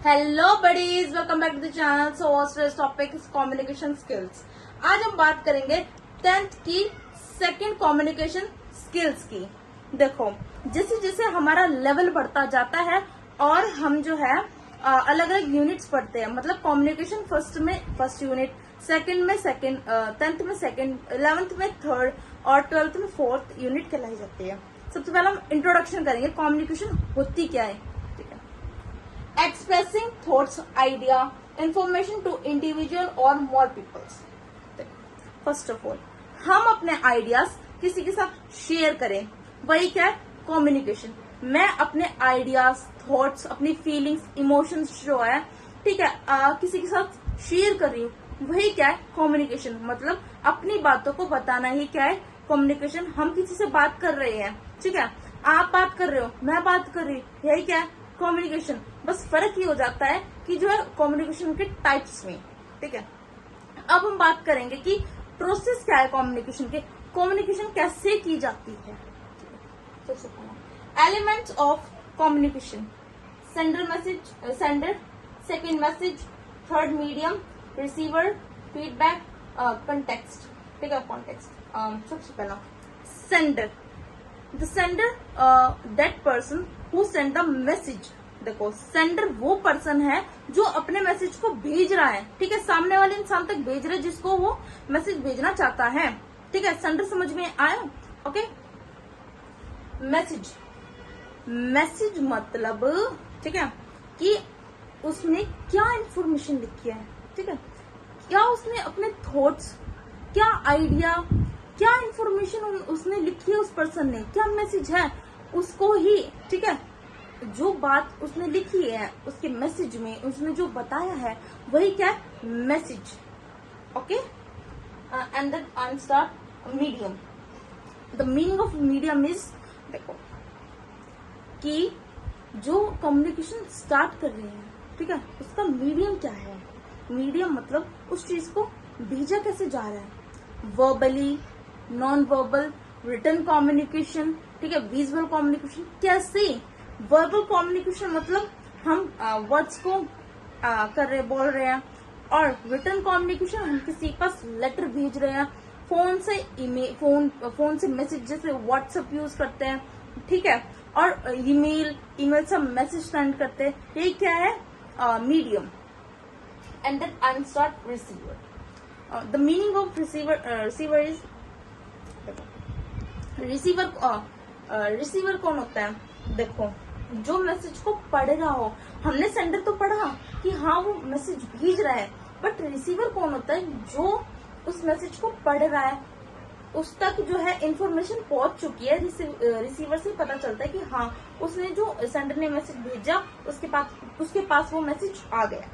Hello buddies, welcome back to the channel. So आज topic is communication skills. आज हम बात करेंगे 10th की सेकंड कम्युनिकेशन स्किल्स की। देखो, जैसे जैसे हमारा लेवल बढ़ता जाता है और हम जो है अलग अलग यूनिट्स पढ़ते हैं, मतलब कम्युनिकेशन फर्स्ट में फर्स्ट यूनिट, सेकंड में सेकंड, 10th में सेकंड, 11th में थर्ड और 12th में फोर्थ यूनिट कहलाई जाती है। सबसे पहले हम इंट्रोडक्शन करेंगे, कम्युनिकेशन होती क्या है। Expressing thoughts, idea, information to individual और more peoples. First of all, हम अपने आइडियाज किसी के साथ शेयर करें, वही क्या है, कम्युनिकेशन। मैं अपने आइडियाज, थॉट्स, अपनी फीलिंग्स, इमोशंस जो है, ठीक है, किसी के साथ शेयर कर रही हूँ, वही क्या है, कम्युनिकेशन। मतलब अपनी बातों को बताना ही क्या है, कम्युनिकेशन। हम किसी से बात कर रहे हैं, ठीक है, आप बात कर रहे हो, मैं बात कर रही हूँ, यही क्या है, कम्युनिकेशन। बस फर्क ये हो जाता है कि जो है कम्युनिकेशन के टाइप्स में, ठीक है। अब हम बात करेंगे कि प्रोसेस क्या है कम्युनिकेशन के, कम्युनिकेशन कैसे की जाती है। Elements of communication: sender message, sender, second message, third medium, receiver, feedback, context, ठीक है, कॉन्टेक्स्ट। सबसे पहला sender. The sender, that person who send the message. देखो, सेंडर वो पर्सन है जो अपने मैसेज को भेज रहा है, ठीक है, सामने वाले इंसान तक भेज रहे जिसको वो मैसेज भेजना चाहता है, ठीक है। सेंडर समझ में आया? ओके। मैसेज, मैसेज मतलब, ठीक है, कि उसने क्या इंफॉर्मेशन लिखी है, ठीक है, क्या उसने अपने थॉट्स, क्या आइडिया, क्या इंफॉर्मेशन उसने लिखी है, उस पर्सन ने क्या मैसेज है, उसको ही, ठीक है, जो बात उसने लिखी है उसके मैसेज में उसने जो बताया है वही क्या है, message. Okay. And then I start medium. The meaning of medium is, देखो, कि जो कम्युनिकेशन स्टार्ट कर रहे हैं, ठीक है, उसका मीडियम क्या है। मीडियम मतलब उस चीज को भेजा कैसे जा रहा है, verbally, non verbal, written communication, ठीक है, विजुअल कम्युनिकेशन। कैसे वर्बल कम्युनिकेशन मतलब हम वर्ड्स को कर रहे, बोल रहे हैं, और रिटन कम्युनिकेशन हम किसी के पास लेटर भेज रहे हैं, फोन से फोन से मैसेज, जैसे व्हाट्सएप यूज करते हैं, ठीक है, और ईमेल से मैसेज सेंड करते हैं, ये क्या है, medium. And then I start receiver. The meaning of receiver is, receiver कौन होता है, देखो, जो मैसेज को पढ़ रहा हो। हमने सेंडर तो पढ़ा कि हाँ वो मैसेज भेज रहा है, बट रिसीवर कौन होता है, जो उस मैसेज को पढ़ रहा है, उस तक जो है इंफॉर्मेशन पहुंच चुकी है। रिसीवर से पता चलता है कि हाँ उसने, जो सेंडर ने मैसेज भेजा, उसके पास वो मैसेज आ गया।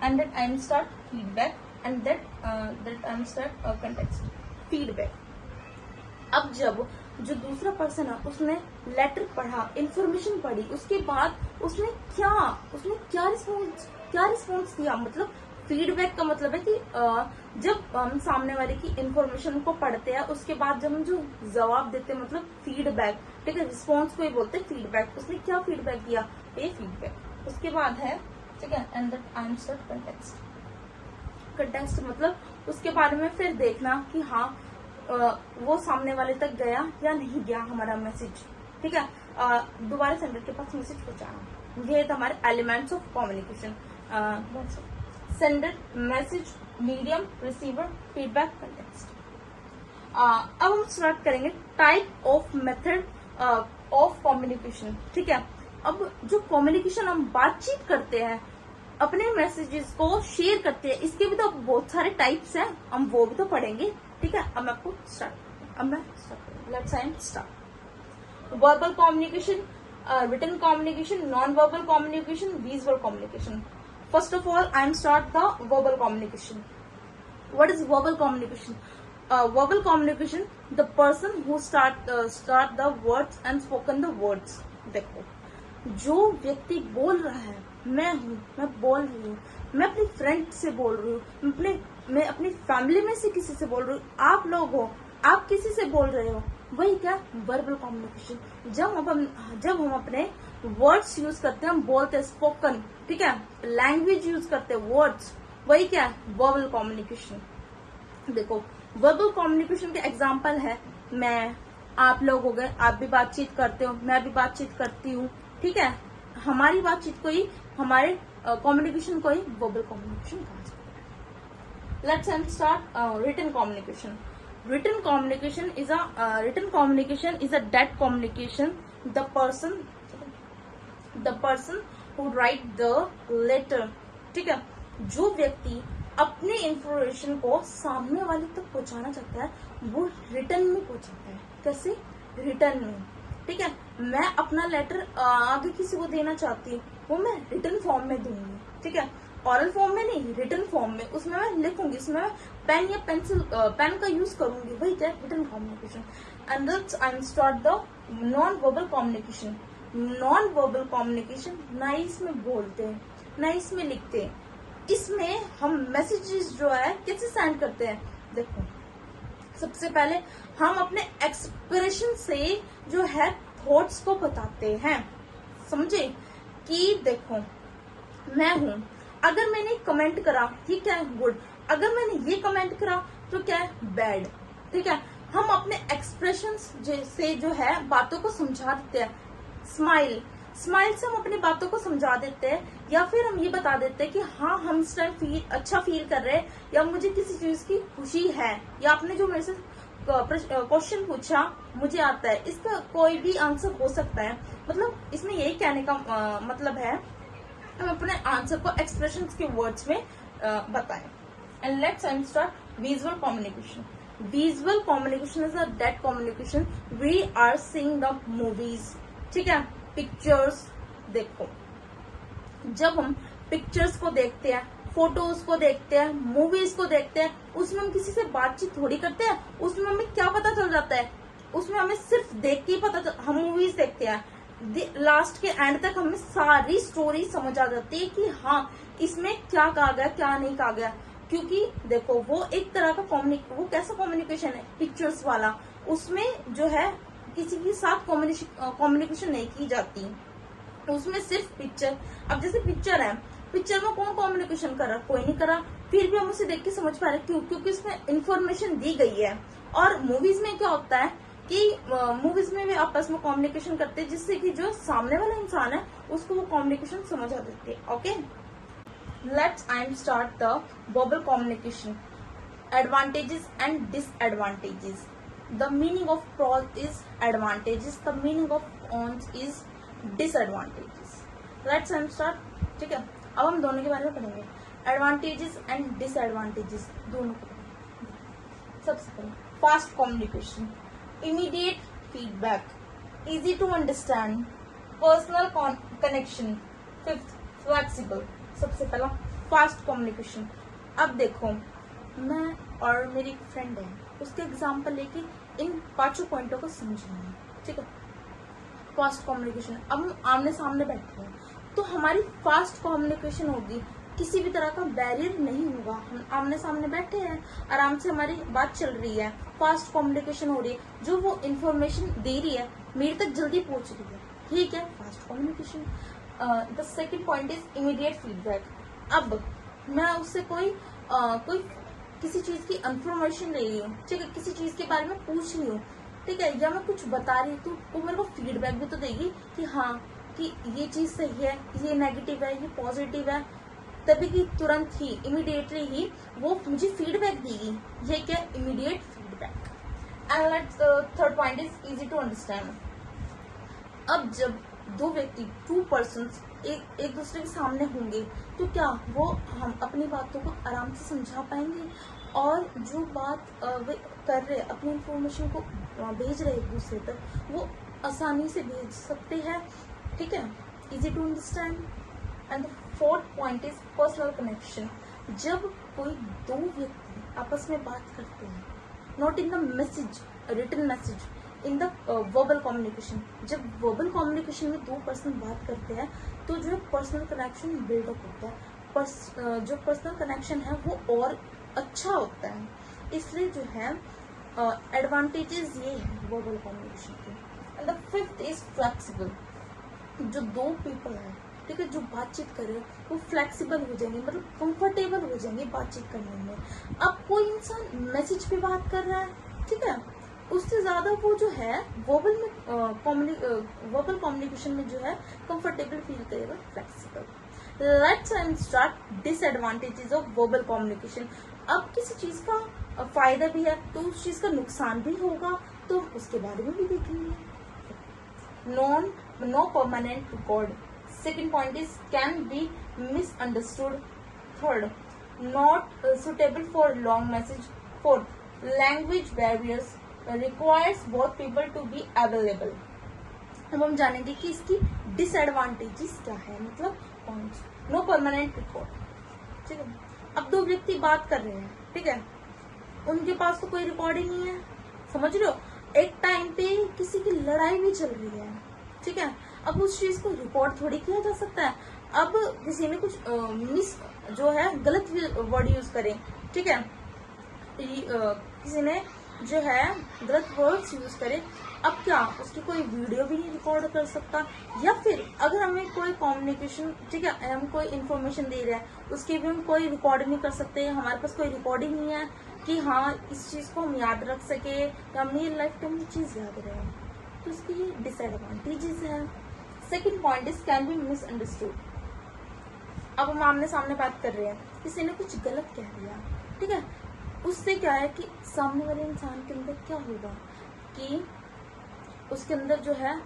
And then I start feedback, and that I start context. Feedback, अब जब जो दूसरा पर्सन है उसने लेटर पढ़ा, इंफॉर्मेशन पढ़ी, उसके बाद उसने क्या रिस्पॉन्स दिया, मतलब फीडबैक का मतलब है कि जब हम सामने वाले की इंफॉर्मेशन को पढ़ते हैं, उसके बाद जब हम जो जवाब देते हैं, मतलब फीडबैक, ठीक है, रिस्पॉन्स को ही बोलते हैं फीडबैक। उसने क्या फीडबैक दिया, ये फीडबैक। उसके बाद है, ठीक है, and that I start context. Context मतलब उसके बारे में फिर देखना कि हाँ वो सामने वाले तक गया या नहीं गया हमारा मैसेज, ठीक है, दोबारा सेंडर के पास मैसेज पहुंचाना। ये हमारे elements of communication: sender, message, medium, receiver, feedback, context. अब हम स्टार्ट करेंगे type of method of communication, ठीक है। अब जो कम्युनिकेशन हम बातचीत करते हैं, अपने मैसेजेस को शेयर करते हैं, इसके भी तो बहुत सारे टाइप्स हैं, हम वो भी तो पढ़ेंगे, ठीक है। अब मैं आपको let's start. Verbal communication, written communication, non verbal communication, visual communication. First of all I am start the verbal communication. What is verbal communication? Verbal communication, the person who start the words and spoken the words. देखो, जो व्यक्ति बोल रहा है, मैं बोल रही हूँ, मैं अपनी फ्रेंड से बोल रही हूँ, मैं अपनी फैमिली में से किसी से बोल रही हूँ, आप लोग हो, आप किसी से बोल रहे हो, वही क्या, वर्बल कम्युनिकेशन। जब हम अपने वर्ड्स यूज करते हैं, हम बोलते हैं स्पोकन, ठीक है, लैंग्वेज यूज करते हैं वर्ड्स, वही क्या है वर्बल कम्युनिकेशन। देखो वर्बल कम्युनिकेशन के एग्जाम्पल है मैं, आप लोग हो गए, आप भी बातचीत करते हो, मैं भी बातचीत करती हूँ, ठीक है, हमारी बातचीत को ही, हमारे कम्युनिकेशन को ही वर्बल कम्युनिकेशन कहा जाता है। Let's start written communication. Written communication is a that communication the person who write the letter, ठीक है, जो व्यक्ति अपने इंफॉर्मेशन को सामने वाले तक पहुंचाना चाहता है वो रिटर्न में पहुंचाता है। कैसे? रिटर्न में, ठीक है। मैं अपना लेटर आगे किसी को देना चाहती हूँ, वो मैं रिटर्न फॉर्म में दूंगी, ठीक है, ऑरल फॉर्म में नहीं, रिटर्न फॉर्म में, उसमें मैं लिखूंगी, उसमें मैं पेन या पेंसिल पेन का यूज करूंगी, वही क्या return communication. And let's start the non verbal communication. Non verbal communication ना ही इसमें बोलते हैं ना ही इसमें लिखते हैं, इसमें हम मैसेजेस जो है कैसे सेंड करते हैं। देखो सबसे पहले हम अपने एक्सप्रेशन से जो है थॉट्स को बताते हैं, समझे कि देखो मैं हूं, अगर मैंने कमेंट करा ये क्या है गुड, अगर मैंने ये कमेंट करा तो क्या है बैड, ठीक है। हम अपने एक्सप्रेशंस से जो है बातों को समझा देते हैं। स्माइल से हम अपनी बातों को समझा देते हैं, या फिर हम ये बता देते हैं कि हाँ हम इस टाइम अच्छा फील कर रहे हैं, या मुझे किसी चीज की खुशी है, या आपने जो मेरे से क्वेश्चन पूछा मुझे आता है, इसका कोई भी आंसर हो सकता है। मतलब इसमें यही कहने का मतलब है हम अपने आंसर को एक्सप्रेशंस के वर्ड्स में बताएं। And let's start visual communication. Visual communication is a that communication we are seeing the movies, ठीक है, पिक्चर्स। देखो जब हम पिक्चर्स को देखते हैं, फोटोज को देखते हैं, मूवीज को देखते हैं, उसमें हम किसी से बातचीत थोड़ी करते हैं, उसमें हमें क्या पता चल जाता है, उसमें हमें सिर्फ देख के ही पता हम मूवीज देखते हैं, लास्ट के एंड तक हमें सारी स्टोरी समझ आ जाती है कि हाँ इसमें क्या कहा गया क्या नहीं कहा गया, क्योंकि देखो वो एक तरह का वो कैसा कम्युनिकेशन है पिक्चर्स वाला, उसमें जो है किसी के साथ कम्युनिकेशन नहीं की जाती, उसमें सिर्फ पिक्चर। अब जैसे पिक्चर है, पिक्चर में कौन कम्युनिकेशन कर रहा, कोई नहीं करा, फिर भी हम उसे देख के समझ पा रहे, क्यों? क्योंकि उसमें इंफॉर्मेशन दी गई है। और मूवीज में क्या होता है कि मूवीज में भी आपस में कम्युनिकेशन करते हैं, जिससे कि जो सामने वाला इंसान है उसको वो कम्युनिकेशन समझ आ जाती है। Okay, let's start the verbal communication. Advantages and disadvantages. The meaning of pros is advantages, the meaning of cons is disadvantages. Let's start, ठीक है। अब हम दोनों के बारे में पढ़ेंगे, एडवांटेजेस एंड डिसएडवांटेजेस दोनों को। सबसे पहले fast communication, immediate feedback, easy to understand, personal connection, fifth flexible। सबसे पहला फास्ट कम्युनिकेशन। अब देखो मैं और मेरी फ्रेंड है, उसके एग्जाम्पल लेके इन 5 पॉइंटों को समझेंगे, ठीक है। फास्ट कम्युनिकेशन, अब हम आमने सामने बैठे हैं तो हमारी फास्ट कम्युनिकेशन होगी, किसी भी तरह का बैरियर नहीं होगा, हम आमने सामने बैठे हैं, आराम से हमारी बात चल रही है, फास्ट कम्युनिकेशन हो रही है, जो वो इन्फॉर्मेशन दे रही है मेरे तक जल्दी पहुंच रही है, ठीक है, fast communication. The second point is immediate feedback. अब मैं उससे कोई किसी चीज की इन्फॉर्मेशन ले रही हूँ, ठीक है, किसी चीज के बारे में पूछ रही हूँ, ठीक है, या मैं कुछ बता रही हूँ तो वो मेरे को फीडबैक भी तो देगी कि हाँ कि ये चीज सही है, ये नेगेटिव है, ये पॉजिटिव है, तभी की तुरंत ही इमीडिएटली ही वो मुझे फीडबैक देगी, ये क्या immediate feedback. And let's third point is easy to understand. अब जब दो व्यक्ति 2 पर्सन्स एक दूसरे के सामने होंगे तो क्या वो हम अपनी बातों को आराम से समझा पाएंगे, और जो बात वे कर रहे अपनी इंफॉर्मेशन को भेज रहे एक दूसरे तक, वो आसानी से भेज सकते हैं, ठीक है, easy to understand. And the fourth point is personal connection. जब कोई 2 व्यक्ति आपस में बात करते हैं, not in the message, written message, in the verbal communication, जब वर्बल कम्युनिकेशन में 2 पर्सन बात करते हैं तो जो पर्सनल कनेक्शन बिल्डअप होता है, जो पर्सनल कनेक्शन है वो और अच्छा होता है, इसलिए जो है एडवांटेजेस ये है वर्बल कम्युनिकेशन के। And the fifth is flexible. जो दो पीपल है, ठीक है, जो बातचीत कर रहे हैं वो फ्लेक्सिबल हो जाएंगे, मतलब कंफर्टेबल हो जाएंगे बातचीत करने में। अब कोई इंसान मैसेज पे बात कर रहा है, ठीक है, उससे ज्यादा वो जो है वर्बल कम्युनिकेशन में जो है कंफर्टेबल फील करेगा, flexible. Let's start disadvantages of verbal communication. अब किसी चीज का फायदा भी है तो उस चीज का नुकसान भी होगा, तो उसके बारे में भी देखेंगे। No permanent record. Second point is can be misunderstood. Third, not suitable for long message. Fourth, language barriers requires both people to be available. अब हम जानेंगे कि इसकी डिसएडवांटेजेस क्या है, मतलब पॉइंट्स। नो परमानेंट रिकॉर्ड, ठीक है। अब दो व्यक्ति बात कर रहे हैं, ठीक है, उनके पास तो कोई रिकॉर्ड ही नहीं है, समझ रहे हो। एक टाइम पे किसी की लड़ाई भी चल रही है, ठीक है, अब उस चीज को रिकॉर्ड थोड़ी किया जा सकता है। अब किसी ने कुछ मिस जो है गलत वर्ड यूज करे, ठीक है, किसी ने जो है गलत वर्ड्स यूज करे, अब क्या उसकी कोई वीडियो भी नहीं रिकॉर्ड कर सकता, या फिर अगर हमें कोई कम्युनिकेशन, ठीक है, हम कोई इन्फॉर्मेशन दे रहे हैं उसकी भी हम कोई रिकॉर्ड नहीं कर सकते, हमारे पास कोई रिकॉर्डिंग नहीं है कि हाँ इस चीज को हम याद रख सके या अपनी लाइफ टाइम ये चीज याद रहे, तो इसकी ये डिसएडवांटेजेस है। Second point is can be misunderstood. अब हम आमने सामने बात कर रहे हैं, किसी ने कुछ गलत कह दिया, ठीक है, उससे क्या है कि सामने वाले इंसान के अंदर क्या होगा कि उसके अंदर जो है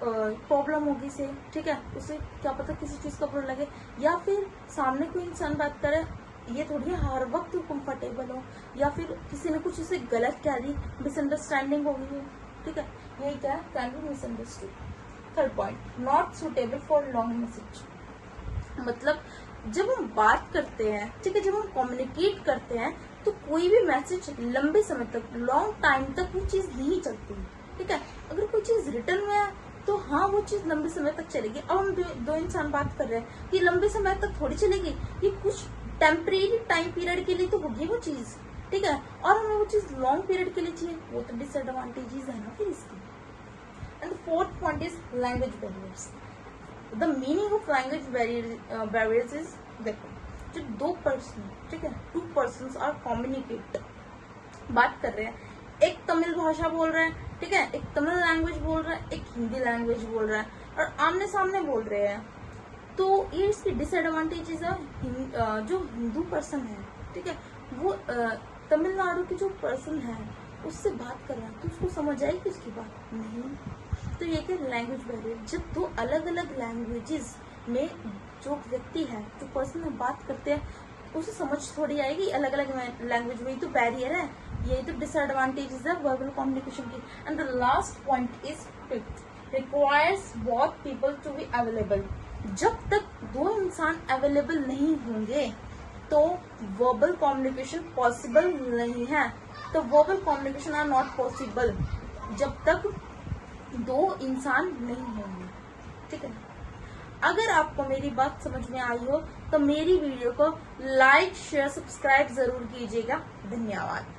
प्रॉब्लम होगी से, ठीक है, उसे क्या पता किसी चीज का बुरा लगे, या फिर सामने कोई इंसान बात करे ये थोड़ी हर वक्त कंफर्टेबल हो, या फिर किसी ने कुछ उसे गलत कह दी, मिसअंडरस्टैंडिंग हो गई हो, ठीक है, यही क्या है, can be misunderstood. Third point, not suitable for long message. मतलब जब हम बात करते हैं, ठीक है, जब हम कम्युनिकेट करते हैं तो कोई भी मैसेज लंबे समय तक, लॉन्ग टाइम तक वो चीज नहीं चलती, ठीक है। अगर कोई चीज रिटर्न में है तो हाँ वो चीज लंबे समय तक चलेगी। अब हम दो इंसान बात कर रहे हैं कि लंबे समय तक थोड़ी चलेगी, ये कुछ टेम्परेरी टाइम पीरियड के लिए तो होगी वो चीज, ठीक है, और हमें वो चीज लॉन्ग पीरियड के लिए चाहिए, वो तो डिसएडवांटेजेस है ना फिर इसकी। And fourth point is language barriers. The meaning of language barriers is, देखो जो दो पर्सन, ठीक है, टू पर्सन आर कम्युनिकेट, बात कर रहे हैं, एक तमिल भाषा बोल रहा है, ठीक है, एक तमिल लैंग्वेज बोल रहा है, एक हिंदी लैंग्वेज बोल रहा है, और आमने सामने बोल रहे हैं, तो ये इसकी डिसएडवांटेजेस है। जो हिंदू पर्सन है, ठीक है, वो तमिलनाडु के जो पर्सन है उससे बात कर रहा है तो उसको समझ आएगी उसकी बात नहीं, तो ये क्या लैंग्वेज बैरियर। जब दो अलग अलग लैंग्वेजेस में जो व्यक्ति है, जो पर्सन है बात करते हैं, उसे समझ थोड़ी आएगी अलग अलग लैंग्वेज में, तो बैरियर है, यही तो डिसएडवांटेजेस है वर्बल कम्युनिकेशन की। And the last point is fifth, requires both people to be available. जब तक दो इंसान अवेलेबल नहीं होंगे तो वर्बल कम्युनिकेशन पॉसिबल नहीं है, तो verbal communication are not possible जब तक दो इंसान नहीं होंगे, ठीक है। अगर आपको मेरी बात समझ में आई हो तो मेरी वीडियो को लाइक शेयर सब्सक्राइब जरूर कीजिएगा। धन्यवाद।